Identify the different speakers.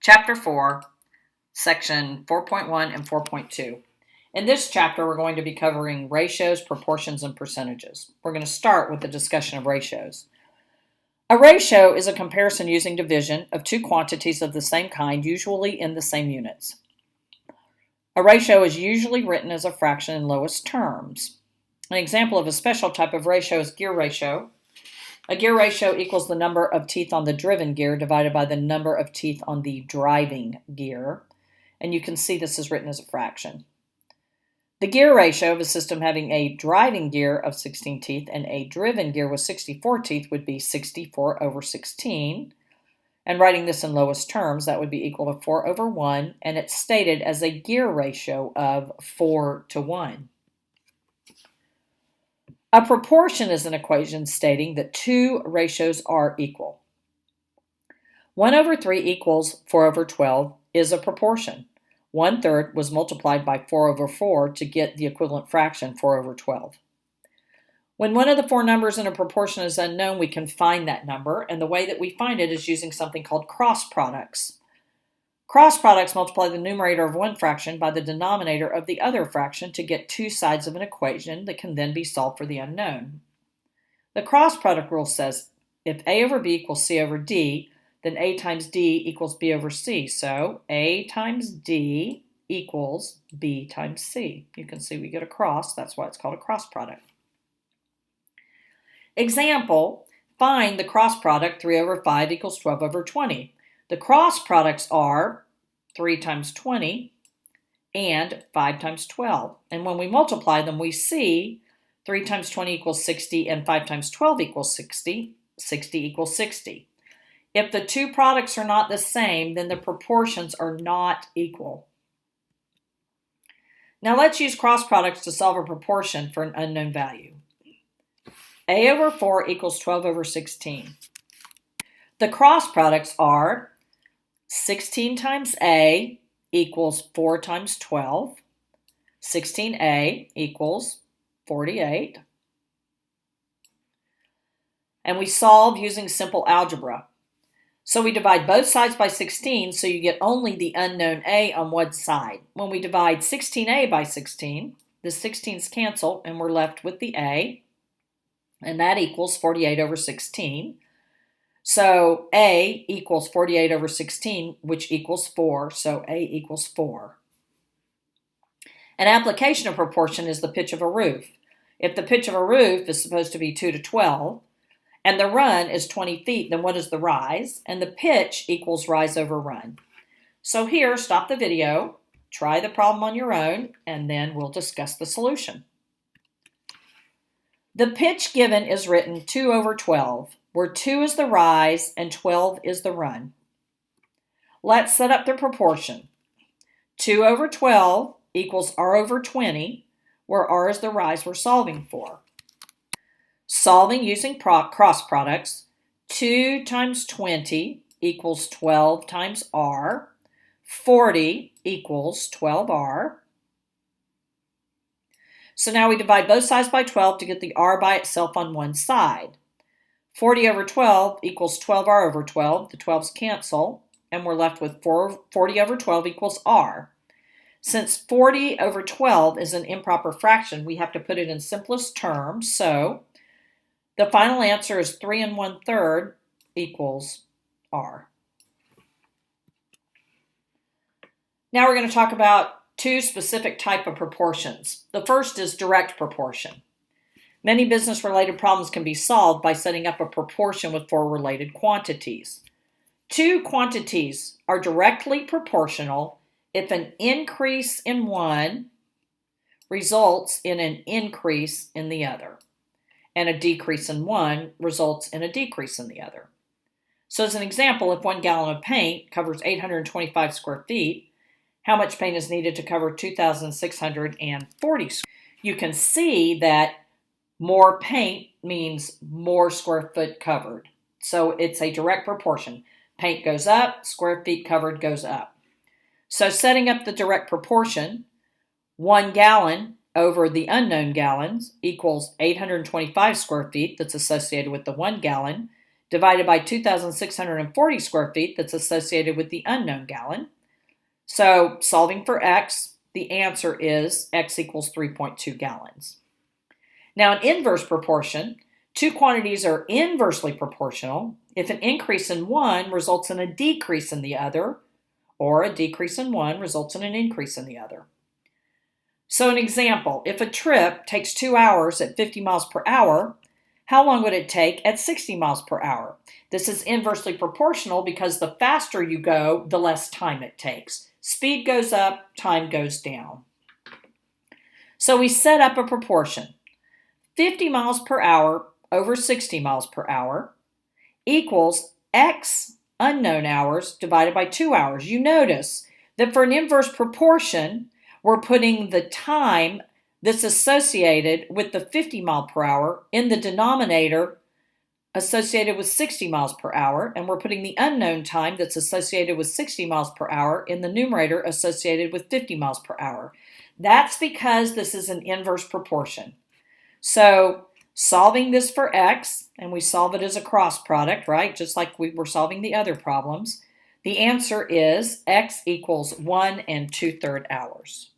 Speaker 1: Chapter 4, Section 4.1 and 4.2. In this chapter, we're going to be covering ratios, proportions, and percentages. We're going to start with the discussion of ratios. A ratio is a comparison using division of two quantities of the same kind, usually in the same units. A ratio is usually written as a fraction in lowest terms. An example of a special type of ratio is gear ratio. A gear ratio equals the number of teeth on the driven gear divided by the number of teeth on the driving gear. And you can see this is written as a fraction. The gear ratio of a system having a driving gear of 16 teeth and a driven gear with 64 teeth would be 64 over 16. And writing this in lowest terms, that would be equal to 4 over 1, and it's stated as a gear ratio of 4:1. A proportion is an equation stating that two ratios are equal. 1 over 3 equals 4 over 12 is a proportion. 1/3 was multiplied by 4 over 4 to get the equivalent fraction 4 over 12. When one of the four numbers in a proportion is unknown, we can find that number, and the way that we find it is using something called cross products. Cross products multiply the numerator of one fraction by the denominator of the other fraction to get two sides of an equation that can then be solved for the unknown. The cross product rule says if A over B equals C over D, then A times D equals B over C. So A times D equals B times C. You can see we get a cross. That's why it's called a cross product. Example, find the cross product 3 over 5 equals 12 over 20. The cross products are 3 times 20 and 5 times 12. And when we multiply them, we see 3 times 20 equals 60 and 5 times 12 equals 60. 60 equals 60. If the two products are not the same, then the proportions are not equal. Now let's use cross products to solve a proportion for an unknown value. A over 4 equals 12 over 16. The cross products are 16 times A equals 4 times 12. 16A equals 48. And we solve using simple algebra. So we divide both sides by 16, so you get only the unknown A on one side. When we divide 16A by 16, the 16's cancel and we're left with the A, and that equals 48 over 16. So A equals 48 over 16, which equals 4, so A equals 4. An application of proportion is the pitch of a roof. If the pitch of a roof is supposed to be 2 to 12, and the run is 20 feet, then what is the rise? And the pitch equals rise over run. So here, stop the video, try the problem on your own, and then we'll discuss the solution. The pitch given is written 2 over 12, where 2 is the rise and 12 is the run. Let's set up the proportion. 2 over 12 equals R over 20, where R is the rise we're solving for. Solving using cross products, 2 times 20 equals 12 times R. 40 equals 12R. So now we divide both sides by 12 to get the R by itself on one side. 40 over 12 equals 12R over 12. The 12's cancel, and we're left with 40 over 12 equals R. Since 40 over 12 is an improper fraction, we have to put it in simplest terms. So the final answer is 3 1/3 equals R. Now we're going to talk about two specific type of proportions. The first is direct proportion. Many business-related problems can be solved by setting up a proportion with four related quantities. Two quantities are directly proportional if an increase in one results in an increase in the other, and a decrease in one results in a decrease in the other. So as an example, if 1 gallon of paint covers 825 square feet, how much paint is needed to cover 2,640 square feet? You can see that more paint means more square foot covered. So it's a direct proportion. Paint goes up, square feet covered goes up. So setting up the direct proportion, 1 gallon over the unknown gallons equals 825 square feet that's associated with the 1 gallon, divided by 2,640 square feet that's associated with the unknown gallon. So solving for x, the answer is x equals 3.2 gallons. Now, in inverse proportion, two quantities are inversely proportional if an increase in one results in a decrease in the other, or a decrease in one results in an increase in the other. So an example, if a trip takes 2 hours at 50 miles per hour, how long would it take at 60 miles per hour? This is inversely proportional because the faster you go, the less time it takes. Speed goes up, time goes down. So we set up a proportion. 50 miles per hour over 60 miles per hour equals x unknown hours divided by 2 hours. You notice that for an inverse proportion, we're putting the time that's associated with the 50 mile per hour in the denominator associated with 60 miles per hour, and we're putting the unknown time that's associated with 60 miles per hour in the numerator associated with 50 miles per hour. That's because this is an inverse proportion. So solving this for x, and we solve it as a cross product, right? Just like we were solving the other problems. The answer is x equals 1 2/3 hours.